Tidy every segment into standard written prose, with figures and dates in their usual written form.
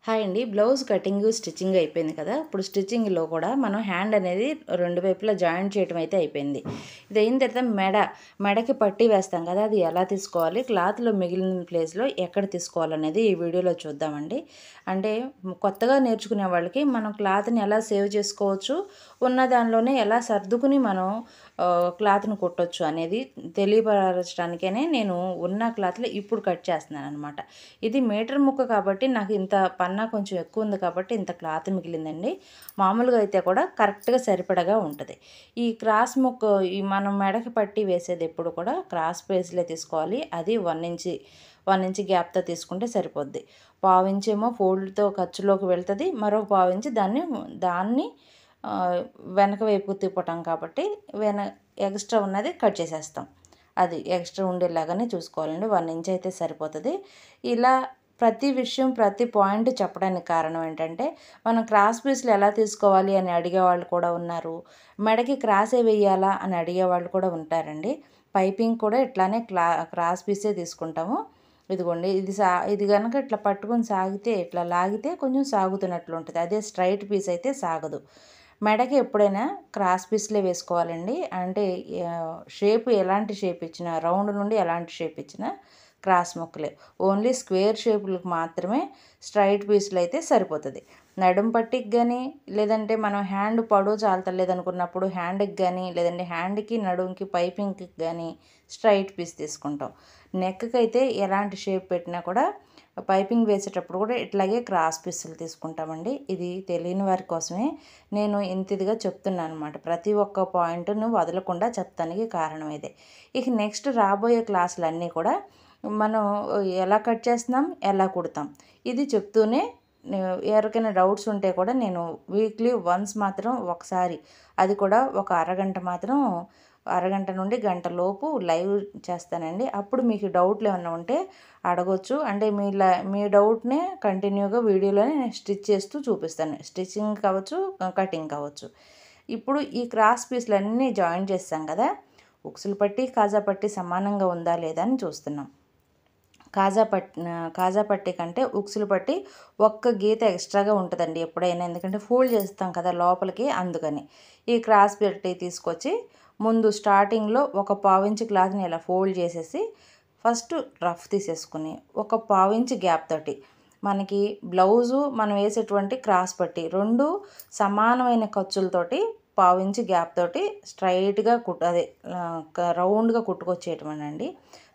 Hi అండి. Blouse cutting, stitching అయిపోయింది కదా! ఇప్పుడు స్టిచ్చింగ్‌లో కూడా మనం హ్యాండ్ అనేది 2 వైపులా జాయింట్ చేయటం అయితే అయిపోయింది. ఇది అయిన తర్వాత మెడకి పట్టీ వేస్తాం కదా! అది ఎలా తీసుకోవాలి, క్లాత్‌లో మిగిలిన ప్లేస్‌లో ఎక్కడ తీసుకోవాలనేది ఈ వీడియోలో చూద్దామండి. అంటే కొత్తగా నేర్చుకునే వాళ్ళకి మనం క్లాత్‌ని ఎలా సేవ్ చేసుకోవచ్చు, ఉన్న దానిలోనే ఎలా సర్దుకుని మనం క్లాత్‌ని కుట్టొచ్చు అనేది తెలియపరచడానికనే నేను ఉన్న క్లాత్‌లో ఇప్పుడు కట్ చేస్తున్నాననమాట. ఇది మీటర్ ముక్క కాబట్టి నాకు ఇంత పన్నా కొంచెం ఎక్కువ ఉంది కాబట్టి ఇంత క్లాత్ మిగిలిందండి. మామూలుగా అయితే కూడా కరెక్ట్‌గా సరిపడగా ఉంటది. ఈ క్రాస్ ముక్క మనం మెడకి పట్టి వేసేది ఎప్పుడు కూడా క్రాస్ పీస్‌లే తీసుకోవాలి. అది 1 ఇంచ్ గ్యాప్‌తో తీసుకుంటే సరిపోద్ది. పావించేమో ఫోల్డ్‌తో ఖర్చులోకి వెళ్తది. మరొక పావించి దాన్ని వెనక వైపుకు తిప్పటం కాబట్టి ఎక్స్ట్రా ఉన్నది కట్ చేసేస్తాం. అది ఎక్స్ట్రా ఉండేలాగానే చూసుకోవాలండి. 1 ఇంచ్ అయితే సరిపోతది. ఇలా ప్రతి విషయం, ప్రతి పాయింట్ చెప్పడానికి కారణం ఏంటంటే, మనం క్రాస్ పీస్‌లు ఎలా తీసుకోవాలి అని అడిగేవాళ్ళు కూడా ఉన్నారు. మెడకి క్రాసే వెయ్యాలా అని అడిగేవాళ్ళు కూడా ఉంటారండి. పైపింగ్ కూడా ఇట్లానే క్రాస్ పీసే తీసుకుంటాము. ఇదిగోండి ఇది గనక ఇట్లా పట్టుకొని సాగితే, ఇట్లా లాగితే కొంచెం సాగుతున్నట్లు ఉంటది. అదే స్ట్రైట్ పీస్ అయితే సాగదు. మెడకి ఎప్పుడైనా క్రాస్ పీస్‌లే వేసుకోవాలండి. అంటే షేప్ ఎలాంటి షేప్ ఇచ్చినా, రౌండ్ నుండి ఎలాంటి షేప్ ఇచ్చినా క్రాస్ ముక్కలే. ఓన్లీ స్క్వేర్ షేపులకు మాత్రమే స్ట్రైట్ పీస్‌లు అయితే సరిపోతది. నడుం పట్టికి గానీ, లేదంటే మనం హ్యాండ్ పొడవు చాలతలేదనుకున్నప్పుడు హ్యాండ్‌కి గానీ, లేదంటే హ్యాండ్‌కి, నడుంకి, పైపింగ్‌కి గానీ స్ట్రైట్ పీస్ తీసుకుంటాం. నెక్‌కైతే ఎలాంటి షేప్ పెట్టినా కూడా పైపింగ్ వేసేటప్పుడు కూడా ఇట్లాగే క్రాస్ పీసులు తీసుకుంటామండి. ఇది తెలియని వారి కోసమే నేను ఇంతిదిగా చెప్తున్నానమాట. ప్రతి ఒక్క పాయింట్‌ను వదలకుండా చెప్తానికి కారణం ఇదే. ఇక నెక్స్ట్ రాబోయే క్లాసులన్నీ కూడా మనం ఎలా కట్ చేస్తున్నాం, ఎలా కుడతాం ఇది చెప్తూనే ఎవరికైనా డౌట్స్ ఉంటే కూడా నేను వీక్లీ వన్స్ మాత్రం ఒకసారి, అది కూడా ఒక అరగంట నుండి గంట లోపు లైవ్ చేస్తానండి. అప్పుడు మీకు డౌట్లు ఏమన్నా ఉంటే అడగొచ్చు. అంటే మీ డౌట్‌నే కంటిన్యూగా వీడియోలోనే నేను స్టిచ్ చేస్తూ చూపిస్తాను. స్టిచ్చింగ్ కావచ్చు, కటింగ్ కావచ్చు. ఇప్పుడు ఈ క్రాస్ పీస్‌లన్నీ జాయిన్ చేసాం కదా! ఉక్సులు పట్టి, కాజా పట్టి సమానంగా ఉందా లేదా అని చూస్తున్నాం. కాజా పట్టీ కంటే ఉక్సులు పట్టి ఒక్క గీత ఎక్స్ట్రాగా ఉంటుందండి ఎప్పుడైనా. ఎందుకంటే ఫోల్డ్ చేస్తాం కదా లోపలికి, అందుకని. ఈ క్రాస్ పట్టీ తీసుకొచ్చి ముందు స్టార్టింగ్లో ఒక పావించి క్లాత్ని ఇలా ఫోల్డ్ చేసేసి ఫస్ట్ రఫ్ తీసేసుకుని ఒక పావించి గ్యాప్ తోటి మనకి బ్లౌజు మనం వేసేటువంటి క్రాస్ పట్టీ 2 సమానమైన ఖర్చులతోటి పావించి గ్యాప్ తోటి స్ట్రైట్గా రౌండ్గా కుట్టుకొచ్చేయటమేనండి.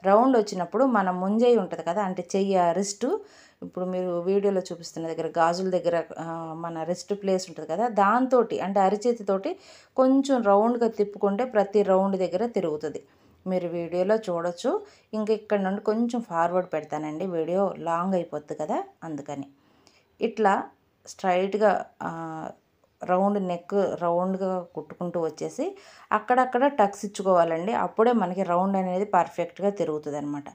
రౌండ్ వచ్చినప్పుడు మన ముంజేయి ఉంటుంది కదా, అంటే రిస్టు, ఇప్పుడు మీరు వీడియోలో చూపిస్తున్న దగ్గర గాజుల దగ్గర మన రిస్ట్ ప్లేస్ ఉంటుంది కదా, దాంతోటి అంటే అరిచేతితోటి కొంచెం రౌండ్గా తిప్పుకుంటే ప్రతి రౌండ్ దగ్గర తిరుగుతుంది. మీరు వీడియోలో చూడొచ్చు. ఇంకా ఇక్కడ నుండి కొంచెం ఫార్వర్డ్ పెడతానండి, వీడియో లాంగ్ అయిపోద్ది కదా, అందుకని. ఇట్లా స్ట్రైట్గా రౌండ్ నెక్ రౌండ్గా కుట్టుకుంటూ వచ్చేసి అక్కడక్కడ టక్స్ ఇచ్చుకోవాలండి. అప్పుడే మనకి రౌండ్ అనేది పర్ఫెక్ట్గా తిరుగుతుంది అనమాట.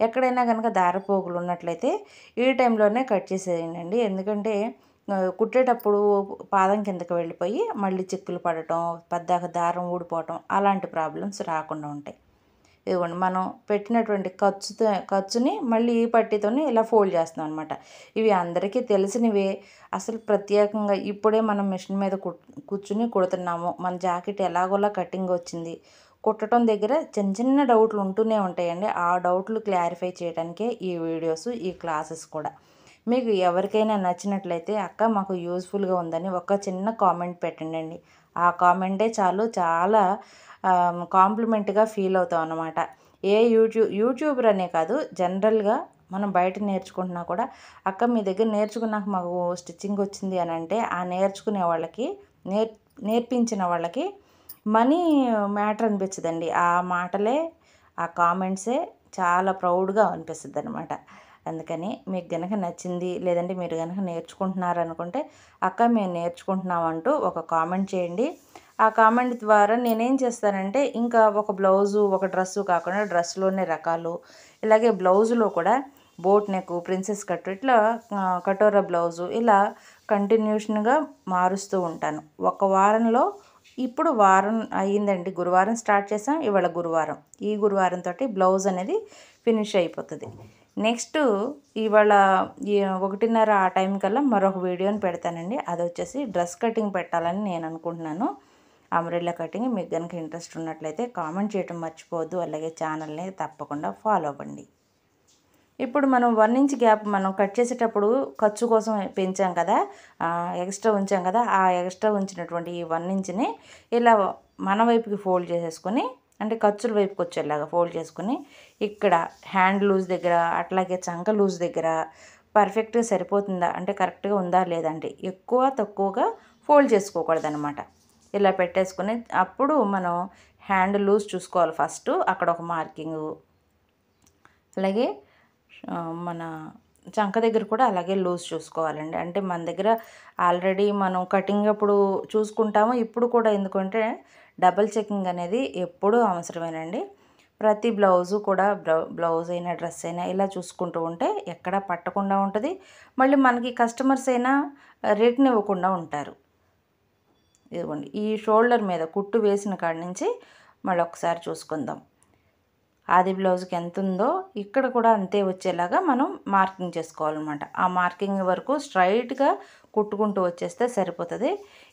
ఎక్కడైనా కనుక దారపోగులు ఉన్నట్లయితే ఈ టైంలోనే కట్ చేసేయండి. ఎందుకంటే కుట్టేటప్పుడు పాదం కిందకి వెళ్ళిపోయి మళ్ళీ చిక్కులు పడటం, పద్దాక దారం ఊడిపోవటం అలాంటి ప్రాబ్లమ్స్ రాకుండా ఉంటాయి. ఇదిగోండి మనం పెట్టినటువంటి ఖర్చుని మళ్ళీ ఈ పట్టీతోని ఇలా ఫోల్డ్ చేస్తున్నాం అనమాట. ఇవి అందరికీ తెలిసినవే. అసలు ప్రత్యేకంగా ఇప్పుడే మనం మిషన్ మీద కూర్చుని కుడుతున్నాము. మన జాకెట్ ఎలాగోలా కటింగ్ వచ్చింది. కుట్టడం దగ్గర చిన్న చిన్న డౌట్లు ఉంటూనే ఉంటాయండి. ఆ డౌట్లు క్లారిఫై చేయడానికే ఈ వీడియోస్, ఈ క్లాసెస్ కూడా. మీకు ఎవరికైనా నచ్చినట్లయితే అక్క మాకు యూజ్ఫుల్గా ఉందని ఒక చిన్న కామెంట్ పెట్టండి. ఆ కామెంటే చాలు, చాలా కాంప్లిమెంట్గా ఫీల్ అవుతాం అన్నమాట. యూట్యూబర్ అనే కాదు, జనరల్గా మనం బయట నేర్చుకుంటున్నా కూడా అక్క మీ దగ్గర నేర్చుకున్నాక మాకు స్టిచ్చింగ్ వచ్చింది అని అంటే ఆ నేర్చుకునే వాళ్ళకి నేర్పించిన వాళ్ళకి మనీ మ్యాటర్ అనిపించదండి. ఆ మాటలే, ఆ కామెంట్సే చాలా ప్రౌడ్గా అనిపిస్తుంది అనమాట. అందుకని మీకు గనక నచ్చింది, లేదంటే మీరు గనక నేర్చుకుంటున్నారనుకుంటే అక్క మేము నేర్చుకుంటున్నామంటూ ఒక కామెంట్ చేయండి. ఆ కామెంట్ ద్వారా నేనేం చేస్తానంటే ఇంకా ఒక బ్లౌజు, ఒక డ్రెస్సు కాకుండా డ్రెస్లోనే రకాలు, ఇలాగే బ్లౌజులో కూడా బోట్ నెక్, ప్రిన్సెస్ కట్, ఇట్లా కటోరా బ్లౌజు ఇలా కంటిన్యూషన్గా మారుస్తూ ఉంటాను. ఒక వారంలో ఇప్పుడు వారం అయ్యిందండి. గురువారం స్టార్ట్ చేసాం, ఇవాళ గురువారం. ఈ గురువారం తోటి బ్లౌజ్ అనేది ఫినిష్ అయిపోతుంది. నెక్స్ట్ ఇవాళ 1:30 ఆ టైం కల్లా మరొక వీడియోని పెడతానండి. అది వచ్చేసి డ్రెస్ కటింగ్ పెట్టాలని నేను అనుకుంటున్నాను. Umbrella cutting. మీకు కనుక ఇంట్రెస్ట్ ఉన్నట్లయితే కామెంట్ చేయడం మర్చిపోవద్దు. అలాగే ఛానల్ని తప్పకుండా ఫాలో అవ్వండి. ఇప్పుడు మనం 1 ఇంచ్ గ్యాప్ మనం కట్ చేసేటప్పుడు ఖర్చు కోసం పెంచాం కదా, ఎక్స్ట్రా ఉంచాం కదా, ఆ ఎక్స్ట్రా ఉంచినటువంటి ఈ 1 ఇంచ్ని ఇలా మన వైపుకి ఫోల్డ్ చేసేసుకొని, అంటే ఖర్చుల వైపుకి వచ్చేలాగా ఫోల్డ్ చేసుకుని, ఇక్కడ హ్యాండ్ లూజ్ దగ్గర అట్లాగే చంక లూజ్ దగ్గర పర్ఫెక్ట్గా సరిపోతుందా అంటే కరెక్ట్గా ఉందా లేదంటే ఎక్కువ తక్కువగా ఫోల్డ్ చేసుకోకూడదు అనమాట. ఇలా పెట్టేసుకుని అప్పుడు మనం హ్యాండ్ లూజ్ చూసుకోవాలి ఫస్ట్. అక్కడ ఒక మార్కింగు, అలాగే మన చంక దగ్గర కూడా అలాగే లూజ్ చూసుకోవాలండి. అంటే మన దగ్గర ఆల్రెడీ మనం కటింగ్ అప్పుడు చూసుకుంటాము. ఇప్పుడు కూడా ఎందుకంటే డబల్ చెకింగ్ అనేది ఎప్పుడూ అవసరమేనండి. ప్రతి బ్లౌజు కూడా బ్లౌజ్ అయినా డ్రెస్ అయినా ఇలా చూసుకుంటూ ఉంటే ఎక్కడా పట్టకుండా ఉంటుంది. మళ్ళీ మనకి కస్టమర్స్ అయినా రిటర్న్ ఇవ్వకుండా ఉంటారు. ఇదిగోండి, ఈ షోల్డర్ మీద కుట్టు వేసిన కాడి నుంచి మళ్ళీ ఒకసారి చూసుకుందాం. ఆది బ్లౌజ్కి ఎంత ఉందో ఇక్కడ కూడా అంతే వచ్చేలాగా మనం మార్కింగ్ చేసుకోవాలన్నమాట. ఆ మార్కింగ్ వరకు స్ట్రైట్గా కుట్టుకుంటూ వచ్చేస్తే సరిపోతుంది.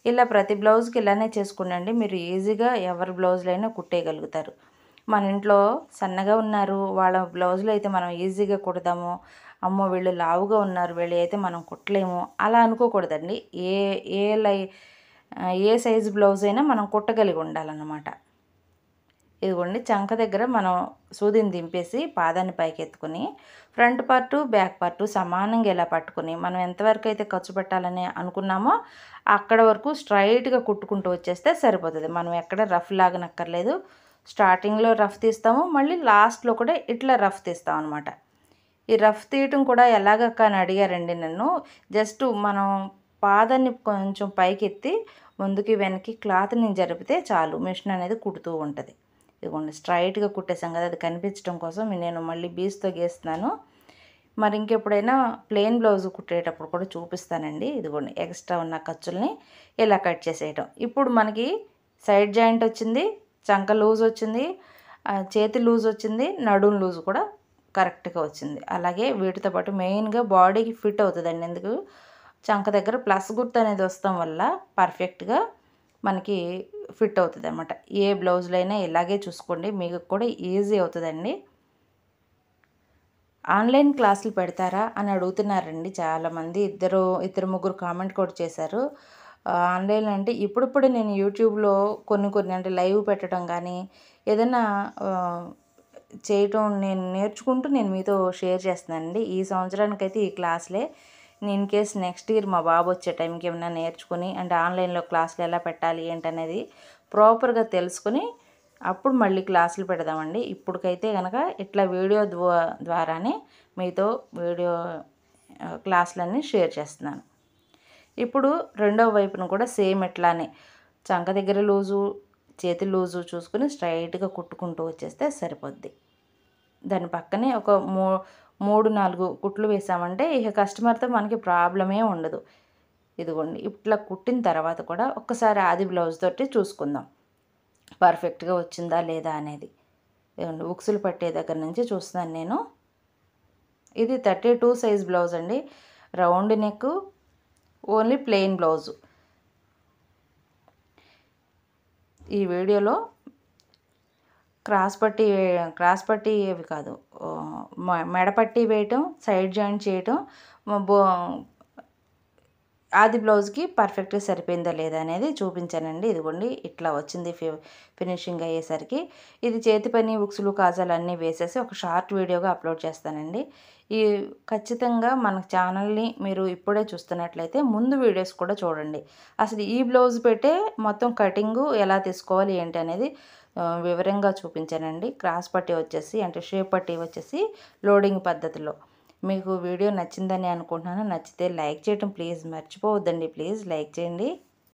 ఇలా ప్రతి బ్లౌజ్కి ఇలానే చేసుకునండి. మీరు ఈజీగా ఎవరి బ్లౌజులైనా కుట్టేయగలుగుతారు. మన ఇంట్లో సన్నగా ఉన్నారు, వాళ్ళ బ్లౌజులు అయితే మనం ఈజీగా కుడదాము. అమ్మో వీళ్ళు లావుగా ఉన్నారు, వీళ్ళు అయితే మనం కుట్టలేము అలా అనుకోకూడదండి. ఏ సైజు బ్లౌజ్ అయినా మనం కుట్టగలిగి ఉండాలన్నమాట. ఇదిగోండి, చంక దగ్గర మనం సూదిని దింపేసి పాదాన్ని పైకి ఎత్తుకుని ఫ్రంట్ పార్టు బ్యాక్ పార్టు సమానంగా ఇలా పట్టుకుని మనం ఎంతవరకు అయితే ఖర్చు పెట్టాలని అనుకున్నామో అక్కడ వరకు స్ట్రైట్గా కుట్టుకుంటూ వచ్చేస్తే సరిపోతుంది. మనం ఎక్కడ రఫ్ లాగనక్కర్లేదు. స్టార్టింగ్లో రఫ్ తీస్తాము, మళ్ళీ లాస్ట్లో కూడా ఇట్లా రఫ్ తీస్తాం అనమాట. ఈ రఫ్ తీయటం కూడా ఎలాగక్క అని అడిగారండి నన్ను. జస్ట్ మనం పాదాన్ని కొంచెం పైకి ఎత్తి ముందుకి వెనక్కి క్లాత్ని జరిపితే చాలు, మిషన్ అనేది కుడుతూ ఉంటుంది. ఇదిగోండి, స్ట్రైట్గా కుట్టేసాం కదా, అది కనిపించడం కోసం నేను మళ్ళీ బీస్తో గీస్తున్నాను. మరి ఇంకెప్పుడైనా ప్లెయిన్ బ్లౌజ్ కుట్టేటప్పుడు కూడా చూపిస్తానండి. ఇదిగోండి, ఎక్స్ట్రా ఉన్న ఖర్చుల్ని ఇలా కట్ చేసేయటం. ఇప్పుడు మనకి సైడ్ జాయింట్ వచ్చింది, చంక లూజ్ వచ్చింది, చేతి లూజ్ వచ్చింది, నడుం లూజ్ కూడా కరెక్ట్గా వచ్చింది. అలాగే వీటితో పాటు మెయిన్గా బాడీకి ఫిట్ అవుతుందండి. ఎందుకు చంక దగ్గర ప్లస్ గుర్తు అనేది వస్తాం వల్ల పర్ఫెక్ట్గా మనకి ఫిట్ అవుతుంది అన్నమాట. ఏ బ్లౌజులైనా ఇలాగే చూసుకోండి, మీకు కూడా ఈజీ అవుతుందండి. ఆన్లైన్ క్లాసులు పెడతారా అని అడుగుతున్నారండి చాలామంది. ఇద్దరు ముగ్గురు కామెంట్ కూడా చేశారు. ఆన్లైన్ అంటే ఇప్పుడిప్పుడు నేను యూట్యూబ్లో కొన్ని అంటే లైవ్ పెట్టడం కానీ ఏదైనా చేయటం నేను నేర్చుకుంటూ నేను మీతో షేర్ చేస్తున్నానండి. ఈ సంవత్సరానికైతే ఈ క్లాసులే. ఇన్ కేస్ నెక్స్ట్ ఇయర్ మా బాబు వచ్చే టైంకి ఏమైనా నేర్చుకుని అంటే ఆన్లైన్లో క్లాసులు ఎలా పెట్టాలి ఏంటనేది ప్రాపర్గా తెలుసుకుని అప్పుడు మళ్ళీ క్లాసులు పెడదామండి. ఇప్పటికైతే కనుక ఇట్లా వీడియో ద్వారానే మీతో క్లాసులన్నీ షేర్ చేస్తున్నాను. ఇప్పుడు రెండవ వైపును కూడా సేమ్ ఇట్లానే చంక దగ్గర లూజు, చేతి లూజు చూసుకుని స్ట్రైట్గా కుట్టుకుంటూ వచ్చేస్తే సరిపోద్ది. దాని పక్కనే ఒక 3-4 కుట్లు వేసామంటే ఇక కస్టమర్తో మనకి ప్రాబ్లమే ఉండదు. ఇదిగోండి, ఇట్లా కుట్టిన తర్వాత కూడా ఒక్కసారి ఆది బ్లౌజ్ తోటి చూసుకుందాం పర్ఫెక్ట్గా వచ్చిందా లేదా అనేది. ఇదిగోండి, ఉక్సులు పట్టే దగ్గర నుంచి చూస్తున్నాను నేను. ఇది 32 సైజ్ బ్లౌజ్ అండి. Round neck, only plain blouse. ఈ వీడియోలో క్రాస్ పట్టి అవి కాదు, మెడపట్టి వేయటం, సైడ్ జాయింట్ చేయటం, ఆది బ్లౌజ్కి పర్ఫెక్ట్గా సరిపోయిందా లేదా అనేది చూపించానండి. ఇదిగోండి, ఇట్లా వచ్చింది ఫినిషింగ్ అయ్యేసరికి. ఇది చేతి పని, ఉక్సులు, కాజాలు అన్నీ వేసేసి ఒక షార్ట్ వీడియోగా అప్లోడ్ చేస్తానండి. ఖచ్చితంగా మన ఛానల్ని మీరు ఇప్పుడే చూస్తున్నట్లయితే ముందు వీడియోస్ కూడా చూడండి. అసలు ఈ బ్లౌజ్ పెట్టే మొత్తం కటింగు ఎలా తీసుకోవాలి ఏంటి అనేది వివరంగా చూపించానండి. క్రాస్ పట్టి వచ్చేసి అంటే షేప్ పట్టి వచ్చేసి లోడింగ్ పద్ధతిలో. మీకు వీడియో నచ్చిందని అనుకుంటున్నాను. నచ్చితే లైక్ చేయటం ప్లీజ్ మర్చిపోవద్దండి. ప్లీజ్ లైక్ చేయండి.